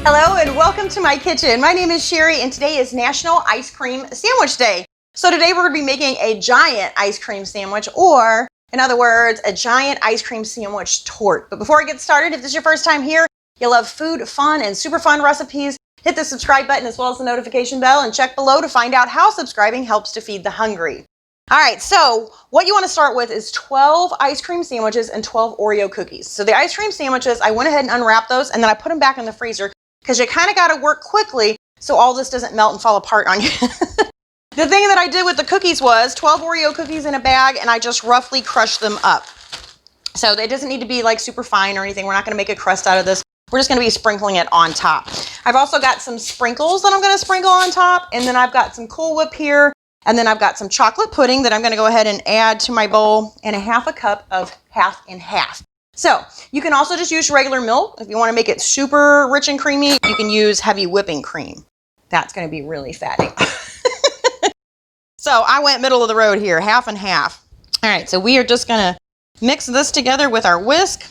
Hello and welcome to my kitchen. My name is Sherry and today is National Ice Cream Sandwich Day. So today we're going to be making a giant ice cream sandwich, or in other words, a giant ice cream sandwich torte. But before I get started, if this is your first time here, you love food, fun, and super fun recipes, hit the subscribe button as well as the notification bell and check below to find out how subscribing helps to feed the hungry. All right, so what you want to start with is 12 ice cream sandwiches and 12 Oreo cookies. So the ice cream sandwiches, I went ahead and unwrapped those and then I put them back in the freezer because you kind of got to work quickly so all this doesn't melt and fall apart on you. The thing that I did with the cookies was 12 Oreo cookies in a bag and I just roughly crushed them up. So it doesn't need to be like super fine or anything. We're not going to make a crust out of this. We're just going to be sprinkling it on top. I've also got some sprinkles that I'm going to sprinkle on top, and then I've got some Cool Whip here, and then I've got some chocolate pudding that I'm going to go ahead and add to my bowl, and a half a cup of half and half. So you can also just use regular milk. If you want to make it super rich and creamy, you can use heavy whipping cream. That's going to be really fatty. So I went middle of the road here, half and half. All right, so we are just going to mix this together with our whisk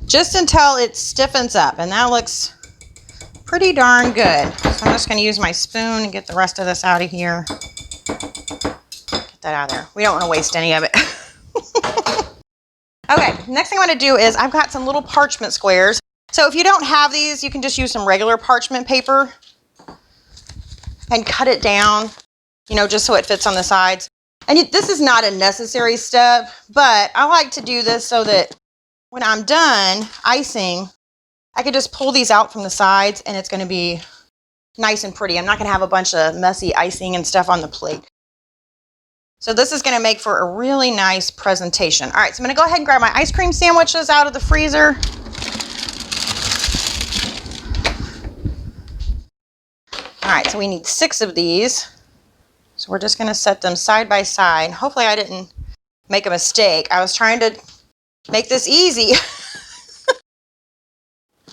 just until it stiffens up, and that looks pretty darn good. So I'm just going to use my spoon and get the rest of this out of here. Get that out of there. We don't want to waste any of it. Okay, next thing I'm going to do is I've got some little parchment squares. So if you don't have these, you can just use some regular parchment paper and cut it down, you know, just so it fits on the sides. And this is not a necessary step, but I like to do this so that when I'm done icing, I can just pull these out from the sides and it's going to be nice and pretty. I'm not going to have a bunch of messy icing and stuff on the plate. So this is going to make for a really nice presentation. All right, so I'm going to go ahead and grab my ice cream sandwiches out of the freezer. All right, so we need 6 of these. So we're just going to set them side by side. Hopefully I didn't make a mistake. I was trying to make this easy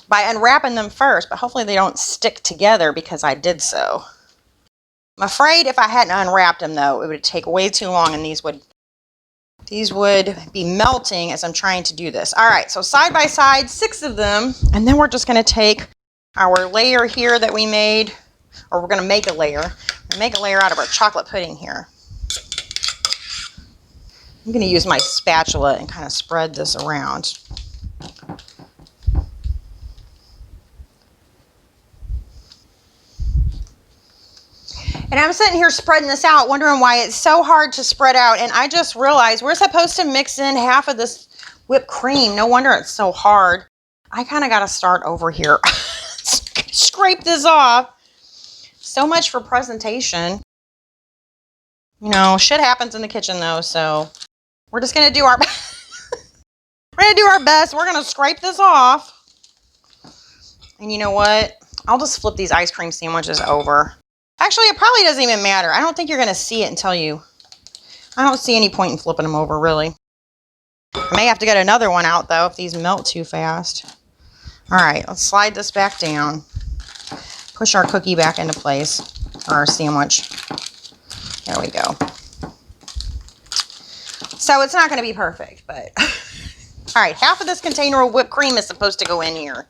by unwrapping them first, but hopefully they don't stick together because I did so. I'm afraid if I hadn't unwrapped them though, it would take way too long and these would be melting as I'm trying to do this. All right, so side by side, 6 of them, and then we're just going to take our layer here that we made, or we're going to make a layer. We're going to make a layer out of our chocolate pudding here. I'm going to use my spatula and kind of spread this around. And I'm sitting here spreading this out, wondering why it's so hard to spread out. And I just realized we're supposed to mix in half of this whipped cream. No wonder it's so hard. I kind of got to start over here. Scrape this off. So much for presentation. You know, shit happens in the kitchen though, so we're just going to do our we're going to do our best. We're going to scrape this off. And you know what? I'll just flip these ice cream sandwiches over. Actually, it probably doesn't even matter. I don't think you're going to see it until I don't see any point in flipping them over, really. I may have to get another one out, though, if these melt too fast. All right, let's slide this back down. Push our cookie back into place, or our sandwich. There we go. So it's not going to be perfect, but... All right, half of this container of whipped cream is supposed to go in here.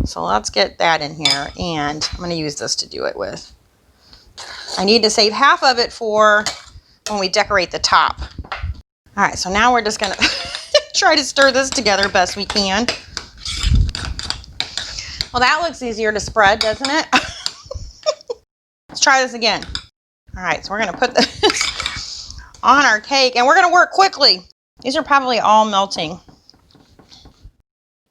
So let's get that in here, and I'm going to use this to do it with. I need to save half of it for when we decorate the top. All right, so now we're just going to try to stir this together best we can. Well, that looks easier to spread, doesn't it? Let's try this again. All right, so we're going to put this on our cake, and we're going to work quickly. These are probably all melting.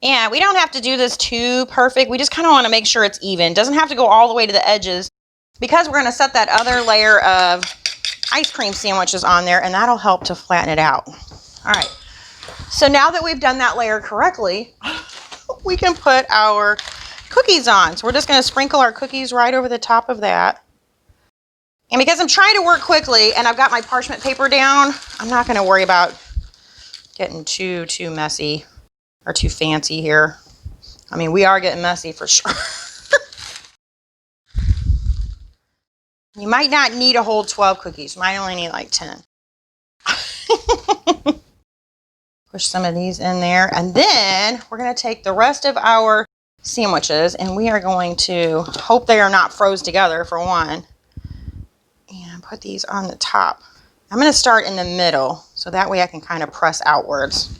Yeah, we don't have to do this too perfect. We just kind of want to make sure it's even. It doesn't have to go all the way to the edges because we're going to set that other layer of ice cream sandwiches on there, and that'll help to flatten it out. All right, so now that we've done that layer correctly, we can put our cookies on. So we're just going to sprinkle our cookies right over the top of that. And because I'm trying to work quickly and I've got my parchment paper down, I'm not going to worry about getting too messy or too fancy here. I mean, we are getting messy for sure. You might not need a whole 12 cookies. You might only need like 10. Push some of these in there. And then we're going to take the rest of our sandwiches, and we are going to hope they are not froze together for one, and put these on the top. I'm going to start in the middle so that way I can kind of press outwards.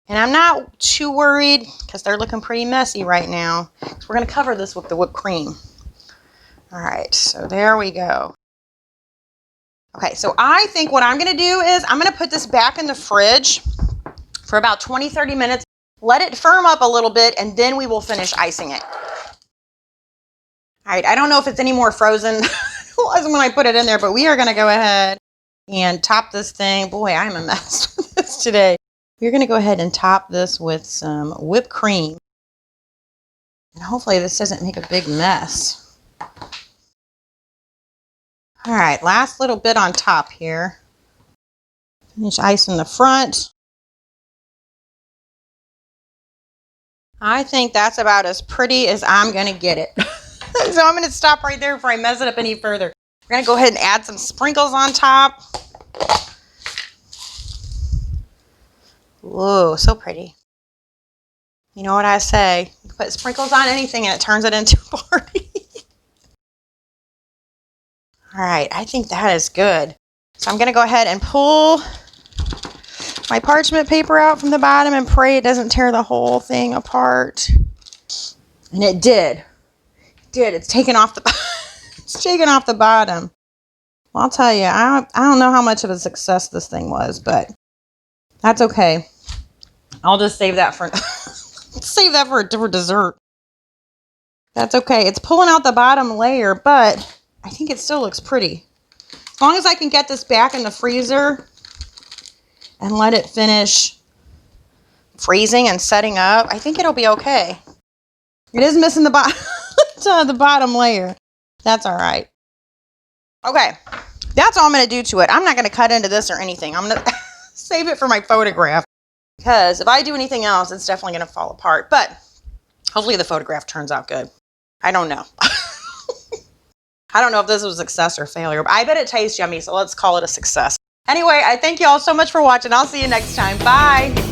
And I'm not too worried because they're looking pretty messy right now. So we're going to cover this with the whipped cream. All right, so there we go. Okay, so I think what I'm going to do is I'm going to put this back in the fridge for about 20-30 minutes. Let it firm up a little bit, and then we will finish icing it. All right, I don't know if it's any more frozen than it was when I put it in there, but we are going to go ahead and top this thing. Boy, I'm a mess with this today. We're going to go ahead and top this with some whipped cream. And hopefully this doesn't make a big mess. All right, last little bit on top here. Finish icing the front. I think that's about as pretty as I'm going to get it. So I'm going to stop right there before I mess it up any further. We're going to go ahead and add some sprinkles on top. Whoa, so pretty. You know what I say? You put sprinkles on anything and it turns it into a party. All right, I think that is good. So I'm going to go ahead and pull my parchment paper out from the bottom and pray it doesn't tear the whole thing apart. And it did. It did. It's taken off the it's taken off the bottom. Well, I'll tell you, I don't know how much of a success this thing was, but that's okay. I'll just save that for save that for dessert. That's okay. It's pulling out the bottom layer, but I think it still looks pretty. As long as I can get this back in the freezer and let it finish freezing and setting up, I think it'll be okay. It is missing the the bottom layer. That's all right. Okay, that's all I'm going to do to it. I'm not going to cut into this or anything. I'm going to save it for my photograph, because if I do anything else, it's definitely going to fall apart. But hopefully the photograph turns out good. I don't know. I don't know if this was a success or failure, but I bet it tastes yummy, so let's call it a success. Anyway, I thank you all so much for watching. I'll see you next time. Bye.